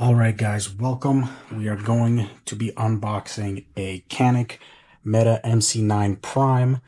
Alright guys, welcome. We are going to be unboxing a Canik Mete MC9 Prime.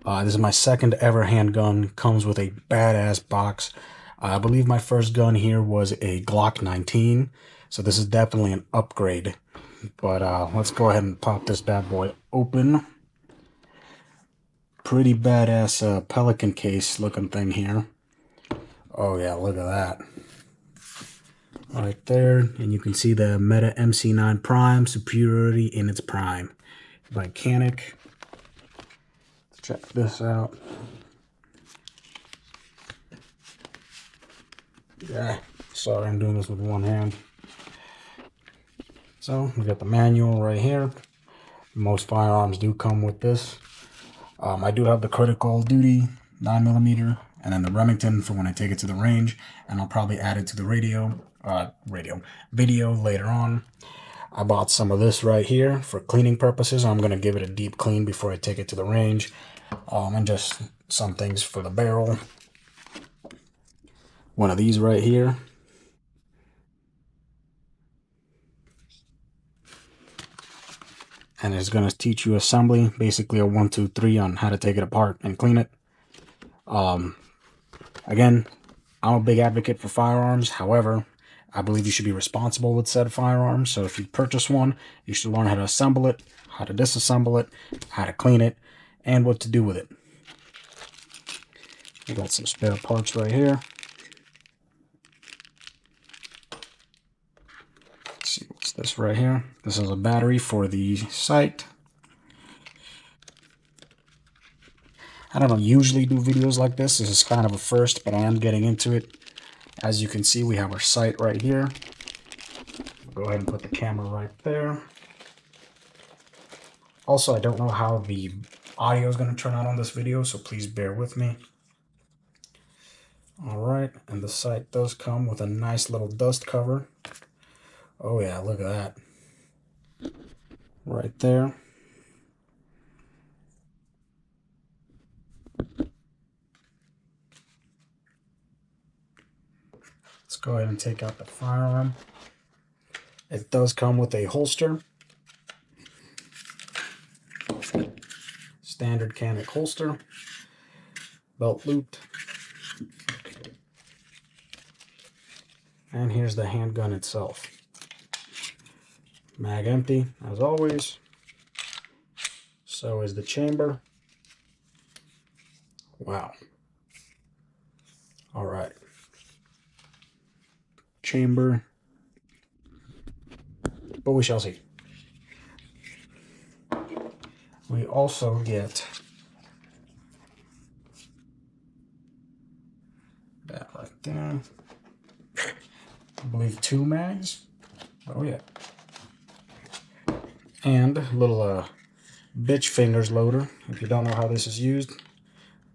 This is my second ever handgun. Comes with a badass box. I believe my first gun here was a Glock 19, so this is definitely an upgrade. But let's go ahead and pop this bad boy open. Pretty badass Pelican case looking thing here. Oh yeah, look at that. Right there, and you can see the Mete MC9 Prime, superiority in its prime, by Canik. Let's check this out. Yeah, sorry, I'm doing this with one hand. So we got the manual right here. Most firearms do come with this. I do have the critical duty 9mm, and then the Remington for when I take it to the range, and I'll probably add it to the video later on. I bought some of this right here for cleaning purposes. I'm going to give it a deep clean before I take it to the range, and just some things for the barrel. One of these right here. And it's going to teach you assembly, basically a 1, 2, 3 on how to take it apart and clean it. Again, I'm a big advocate for firearms. However, I believe you should be responsible with said firearms. So if you purchase one, you should learn how to assemble it, how to disassemble it, how to clean it, and what to do with it. We got some spare parts right here. Let's see, what's this right here? This is a battery for the sight. I don't usually do videos like this. This is kind of a first, but I am getting into it. As you can see, we have our sight right here. Go ahead and put the camera right there. Also, I don't know how the audio is going to turn out on this video, so please bear with me. Alright, and the sight does come with a nice little dust cover. Oh yeah, look at that. Right there. Let's go ahead and take out the firearm. It does come with a holster. Standard Canik holster. Belt looped. And here's the handgun itself. Mag empty, as always. So is the chamber. Wow. Alright. Chamber. But we shall see. We also get that right there. I believe 2 mags. Oh yeah. And a little bitch fingers loader. If you don't know how this is used,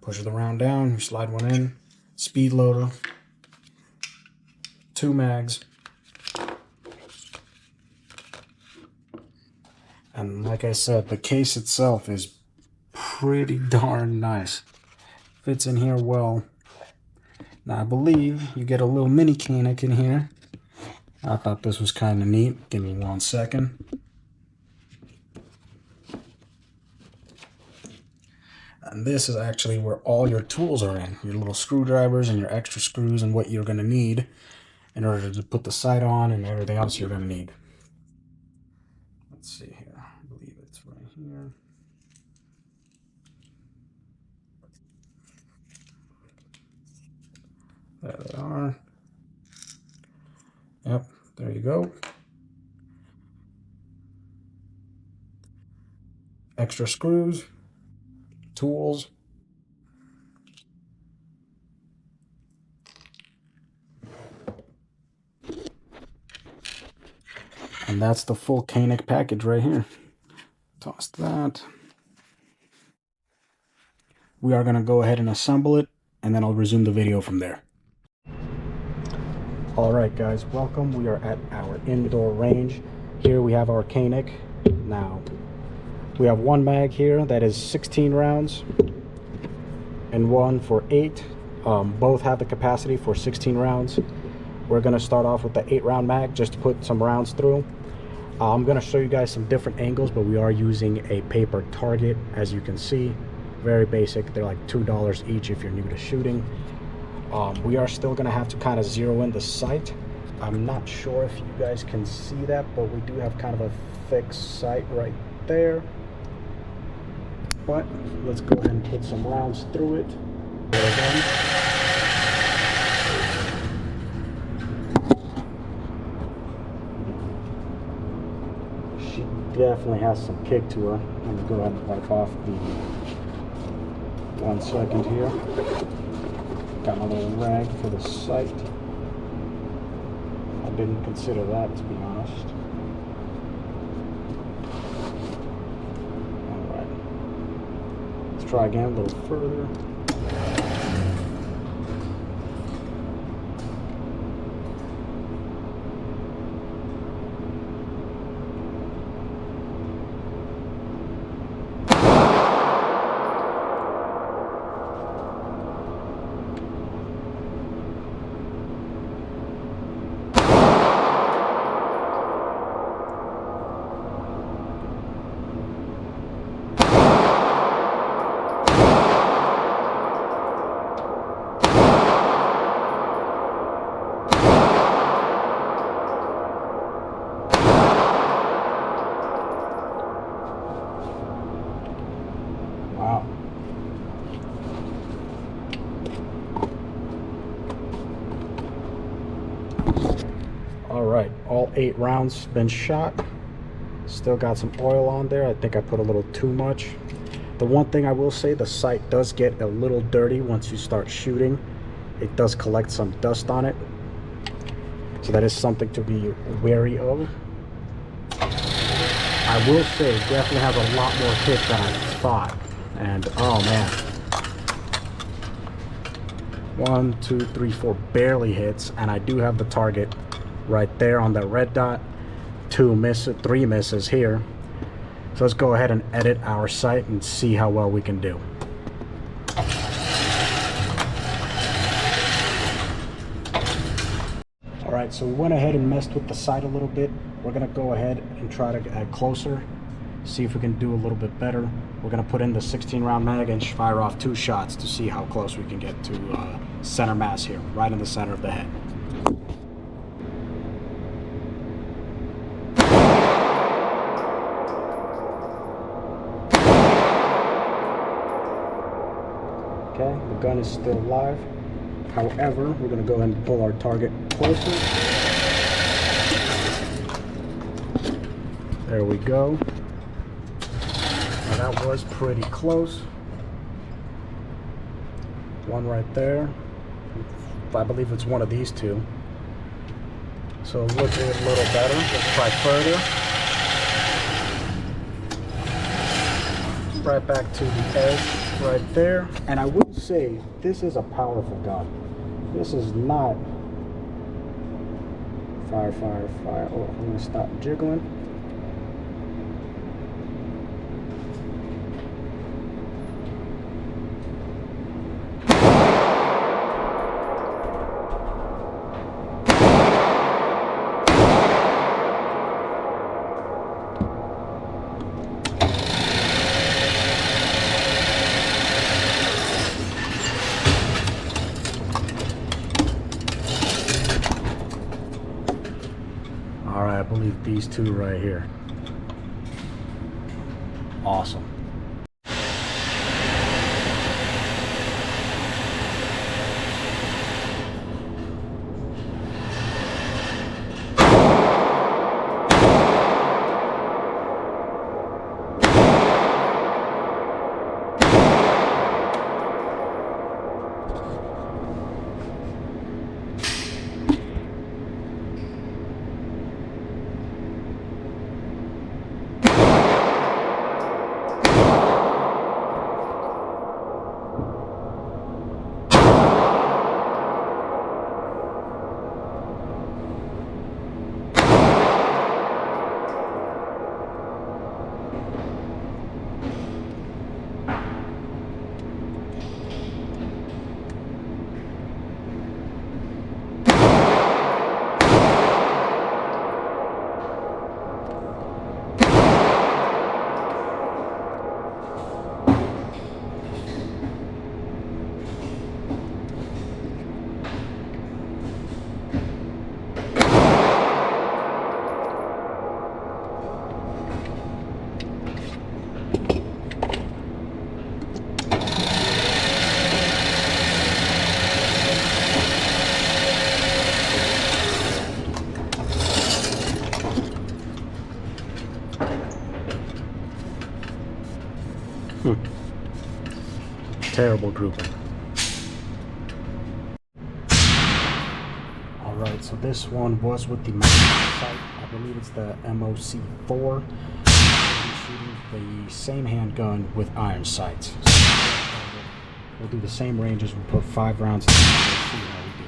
push the round down, you slide one in. Speed loader. 2 mags. And like I said, the case itself is pretty darn nice. Fits in here well. Now I believe you get a little mini Canik in here. I thought this was kind of neat. Give me 1 second. And this is actually where all your tools are in. Your little screwdrivers and your extra screws and what you're going to need in order to put the sight on and everything else you're going to need. Let's see here. I believe it's right here. There they are. Yep, there you go. Extra screws, tools. And that's the full Canik package right here. Toss that. We are going to go ahead and assemble it, and then I'll resume the video from there. Alright guys, welcome. We are at our indoor range. Here we have our Canik. Now, we have 1 mag here that is 16 rounds, and one for 8. Both have the capacity for 16 rounds. We're going to start off with the 8-round mag just to put some rounds through. I'm going to show you guys some different angles, but we are using a paper target, as you can see. Very basic. They're like $2 each if you're new to shooting. We are still going to have to kind of zero in the sight. I'm not sure if you guys can see that, but we do have kind of a fixed sight right there. But let's go ahead and put some rounds through it. There again. She definitely has some kick to her. Let me go ahead and wipe off the 1 second here. Got my little rag for the sight. I didn't consider that, to be honest. Alright. Let's try again a little further. Wow. All right, all 8 rounds been shot. Still got some oil on there. I think I put a little too much. The one thing I will say, the sight does get a little dirty once you start shooting. It does collect some dust on it. So that is something to be wary of. I will say it definitely has a lot more kick than I thought. And oh man, 1, 2, 3, 4 barely hits, and I do have the target right there on the red dot. 2 misses, 3 misses here. So let's go ahead and edit our sight and see how well we can do. All right, so we went ahead and messed with the sight a little bit. We're gonna go ahead and try to add closer, see if we can do a little bit better. We're gonna put in the 16-round mag and fire off 2 shots to see how close we can get to center mass here, right in the center of the head. Okay, the gun is still live. However, we're gonna go ahead and pull our target closer. There we go. Now that was pretty close. One right there. I believe it's one of these 2. So looking a little better. Let's try further. Right back to the edge right there. And I will say, this is a powerful gun. This is not fire, fire, fire. Oh, I'm gonna stop jiggling. I believe these 2 right here. Awesome. Terrible grouping. Alright, so this one was with the sight. I believe it's the MOC4. I'm shooting the same handgun with iron sights. So we'll do the same ranges. We'll put 5 rounds in. We'll see how we do.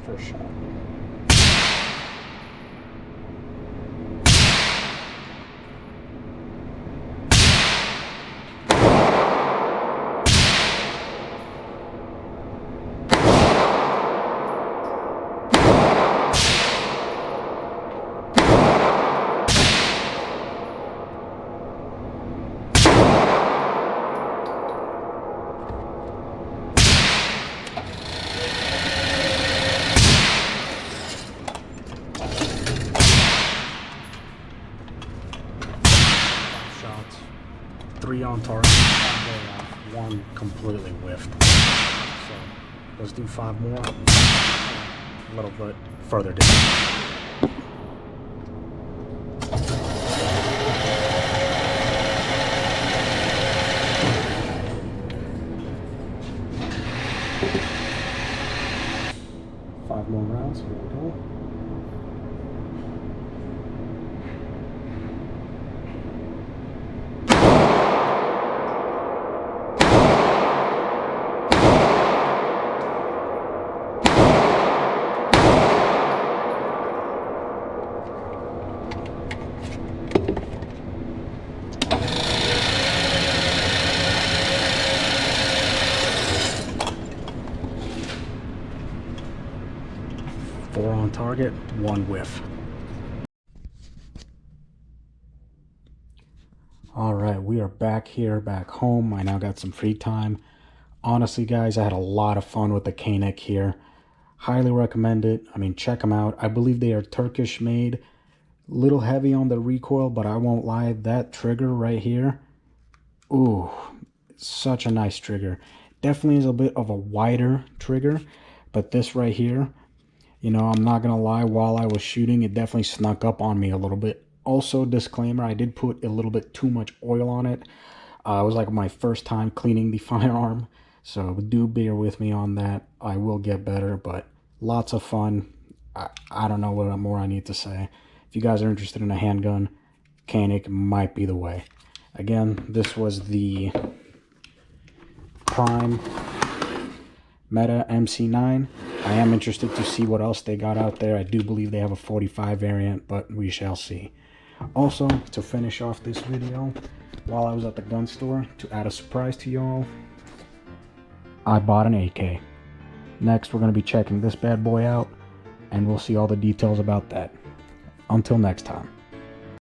First shot. Shots, 3 on target, 1 completely whiffed. So let's do 5 more, a little bit further down. Five more rounds, here we go. Four on target, 1 whiff. Alright, we are back here, back home. I now got some free time. Honestly, guys, I had a lot of fun with the Canik here. Highly recommend it. I mean, check them out. I believe they are Turkish made. Little heavy on the recoil, but I won't lie, that trigger right here, ooh, such a nice trigger. Definitely is a bit of a wider trigger, but this right here, you know, I'm not gonna lie, while I was shooting, it definitely snuck up on me a little bit. Also, disclaimer, I did put a little bit too much oil on it. It was like my first time cleaning the firearm, so do bear with me on that. I will get better, but lots of fun. I don't know what more I need to say. If you guys are interested in a handgun, Canik might be the way. Again, this was the Prime Mete MC9. I am interested to see what else they got out there. I do believe they have a 45 variant, but we shall see. Also, to finish off this video, while I was at the gun store, to add a surprise to y'all, I bought an AK. Next, we're going to be checking this bad boy out, and we'll see all the details about that. Until next time.